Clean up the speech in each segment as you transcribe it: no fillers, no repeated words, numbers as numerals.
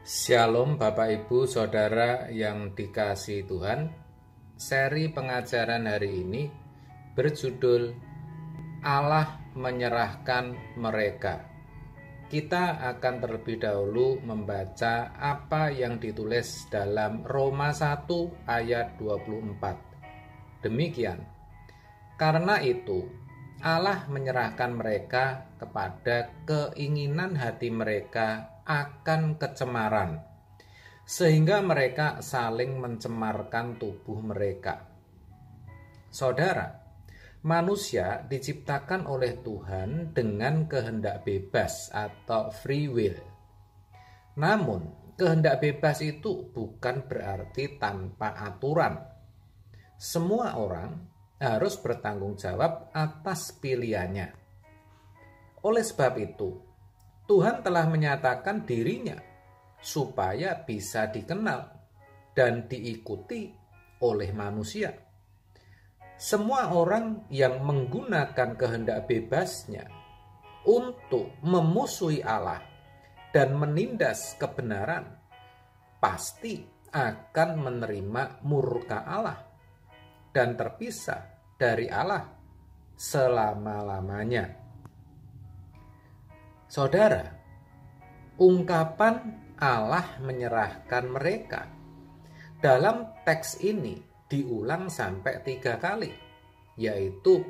Shalom Bapak Ibu Saudara yang dikasihi Tuhan. Seri pengajaran hari ini berjudul Allah menyerahkan mereka. Kita akan terlebih dahulu membaca apa yang ditulis dalam Roma 1 ayat 24. Demikian, karena itu Allah menyerahkan mereka kepada keinginan hati mereka akan kecemaran, sehingga mereka saling mencemarkan tubuh mereka. Saudara, manusia diciptakan oleh Tuhan dengan kehendak bebas atau free will. Namun, kehendak bebas itu bukan berarti tanpa aturan. Semua orang harus bertanggung jawab atas pilihannya. Oleh sebab itu, Tuhan telah menyatakan dirinya supaya bisa dikenal dan diikuti oleh manusia. Semua orang yang menggunakan kehendak bebasnya untuk memusuhi Allah dan menindas kebenaran pasti akan menerima murka Allah dan terpisah dari Allah selama-lamanya. Saudara, ungkapan Allah menyerahkan mereka dalam teks ini diulang sampai 3 kali, yaitu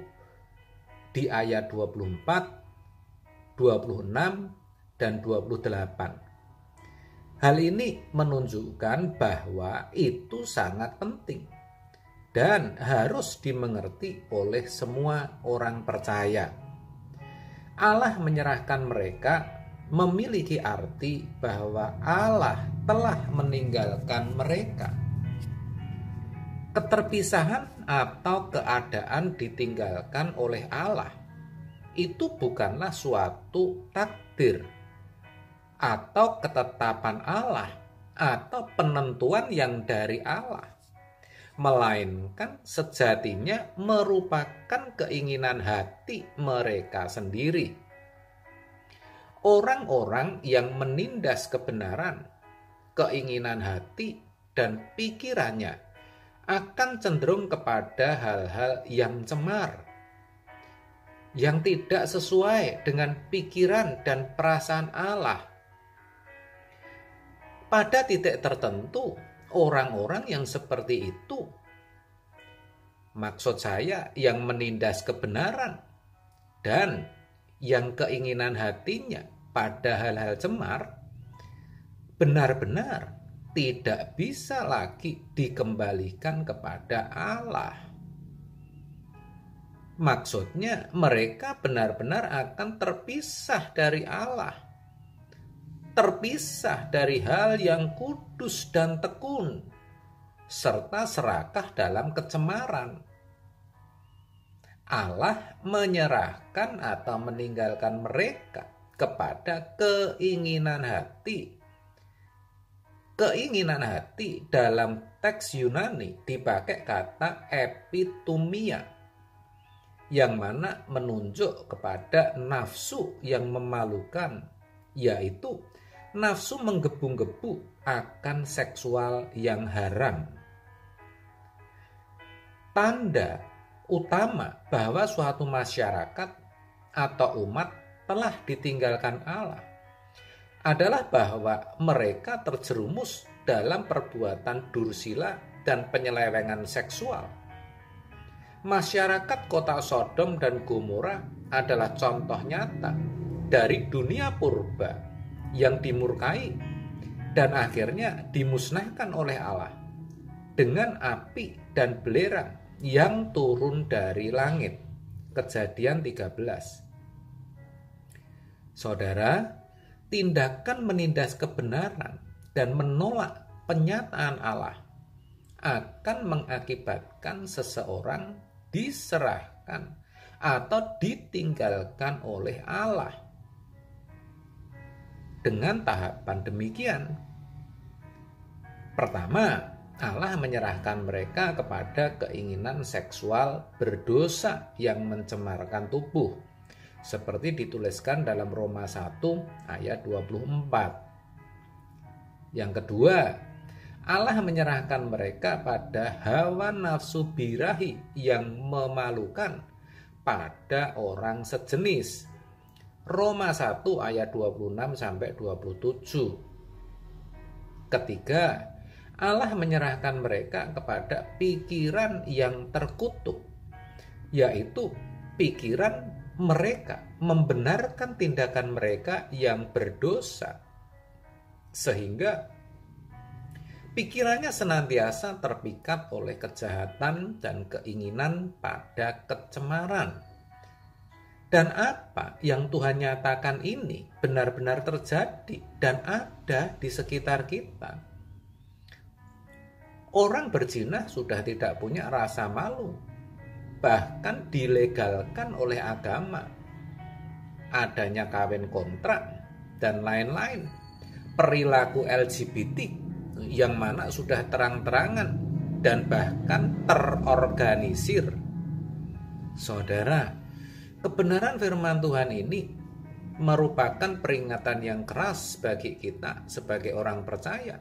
di ayat 24, 26, dan 28. Hal ini menunjukkan bahwa itu sangat penting dan harus dimengerti oleh semua orang percaya. Allah menyerahkan mereka memiliki arti bahwa Allah telah meninggalkan mereka. Keterpisahan atau keadaan ditinggalkan oleh Allah itu bukanlah suatu takdir atau ketetapan Allah atau penentuan yang dari Allah, melainkan sejatinya merupakan keinginan hati mereka sendiri. Orang-orang yang menindas kebenaran, keinginan hati dan pikirannya akan cenderung kepada hal-hal yang cemar, yang tidak sesuai dengan pikiran dan perasaan Allah. Pada titik tertentu, orang-orang yang seperti itu, maksud saya yang menindas kebenaran dan yang keinginan hatinya pada hal-hal cemar, benar-benar tidak bisa lagi dikembalikan kepada Allah. Maksudnya mereka benar-benar akan terpisah dari Allah, terpisah dari hal yang kudus dan tekun, serta serakah dalam kecemaran. Allah menyerahkan atau meninggalkan mereka kepada keinginan hati. Keinginan hati dalam teks Yunani dipakai kata epitumia, yang mana menunjuk kepada nafsu yang memalukan, yaitu nafsu menggebu-gebu akan seksual yang haram. Tanda utama bahwa suatu masyarakat atau umat telah ditinggalkan Allah adalah bahwa mereka terjerumus dalam perbuatan dursila dan penyelewengan seksual. Masyarakat kota Sodom dan Gomora adalah contoh nyata dari dunia purba yang dimurkai dan akhirnya dimusnahkan oleh Allah dengan api dan belerang yang turun dari langit. Kejadian 13. Saudara, tindakan menindas kebenaran dan menolak penyataan Allah akan mengakibatkan seseorang diserahkan atau ditinggalkan oleh Allah. Dengan tahapan demikian, pertama, Allah menyerahkan mereka kepada keinginan seksual berdosa yang mencemarkan tubuh, seperti dituliskan dalam Roma 1 ayat 24. Yang kedua, Allah menyerahkan mereka pada hawa nafsu birahi yang memalukan pada orang sejenis. Roma 1 ayat 26 sampai 27. Ketiga, Allah menyerahkan mereka kepada pikiran yang terkutuk, yaitu pikiran mereka membenarkan tindakan mereka yang berdosa, sehingga pikirannya senantiasa terpikat oleh kejahatan dan keinginan pada kecemaran. Dan apa yang Tuhan nyatakan ini benar-benar terjadi dan ada di sekitar kita. Orang berzina sudah tidak punya rasa malu, bahkan dilegalkan oleh agama. Adanya kawin kontrak dan lain-lain. Perilaku LGBT yang mana sudah terang-terangan dan bahkan terorganisir. Saudara, kebenaran firman Tuhan ini merupakan peringatan yang keras bagi kita sebagai orang percaya.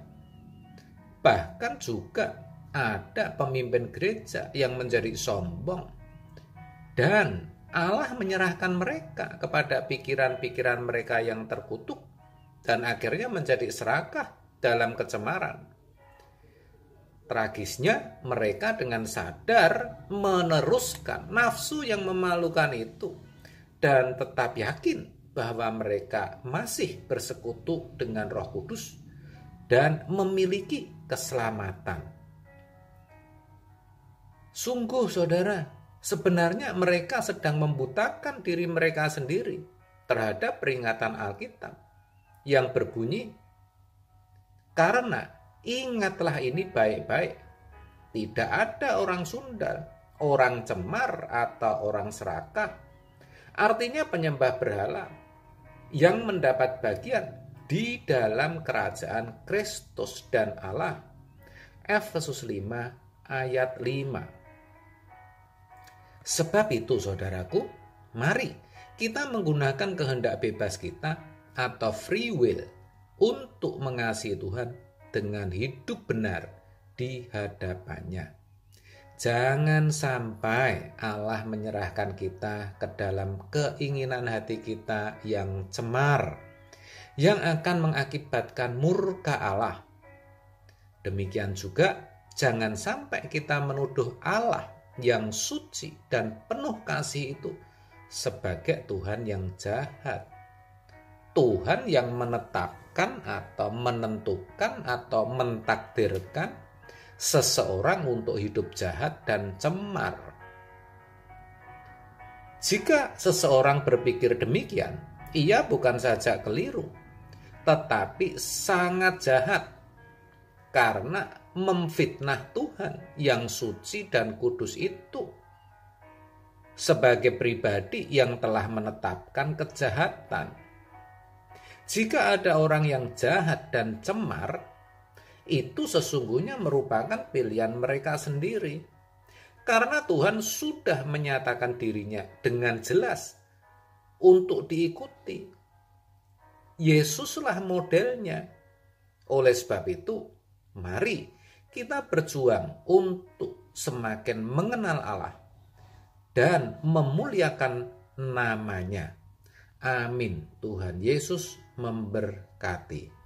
Bahkan juga ada pemimpin gereja yang menjadi sombong, dan Allah menyerahkan mereka kepada pikiran-pikiran mereka yang terkutuk dan akhirnya menjadi serakah dalam kecemaran. Tragisnya, mereka dengan sadar meneruskan nafsu yang memalukan itu dan tetap yakin bahwa mereka masih bersekutu dengan Roh Kudus dan memiliki keselamatan. Sungguh, saudara, sebenarnya mereka sedang membutakan diri mereka sendiri terhadap peringatan Alkitab yang berbunyi, karena ingatlah ini baik-baik, tidak ada orang sundal, orang cemar, atau orang serakah, artinya penyembah berhala, yang mendapat bagian di dalam kerajaan Kristus dan Allah. Efesus 5 ayat 5. Sebab itu, saudaraku, mari kita menggunakan kehendak bebas kita atau free will untuk mengasihi Tuhan dengan hidup benar di hadapannya. Jangan sampai Allah menyerahkan kita ke dalam keinginan hati kita yang cemar, yang akan mengakibatkan murka Allah. Demikian juga, jangan sampai kita menuduh Allah yang suci dan penuh kasih itu sebagai Tuhan yang jahat. Tuhan yang menetapkan atau menentukan atau mentakdirkan seseorang untuk hidup jahat dan cemar. Jika seseorang berpikir demikian, ia bukan saja keliru, tetapi sangat jahat karena memfitnah Tuhan yang suci dan kudus itu sebagai pribadi yang telah menetapkan kejahatan. Jika ada orang yang jahat dan cemar, itu sesungguhnya merupakan pilihan mereka sendiri. Karena Tuhan sudah menyatakan dirinya dengan jelas untuk diikuti. Yesuslah modelnya. Oleh sebab itu, mari kita berjuang untuk semakin mengenal Allah dan memuliakan namanya. Amin. Tuhan Yesus memberkati.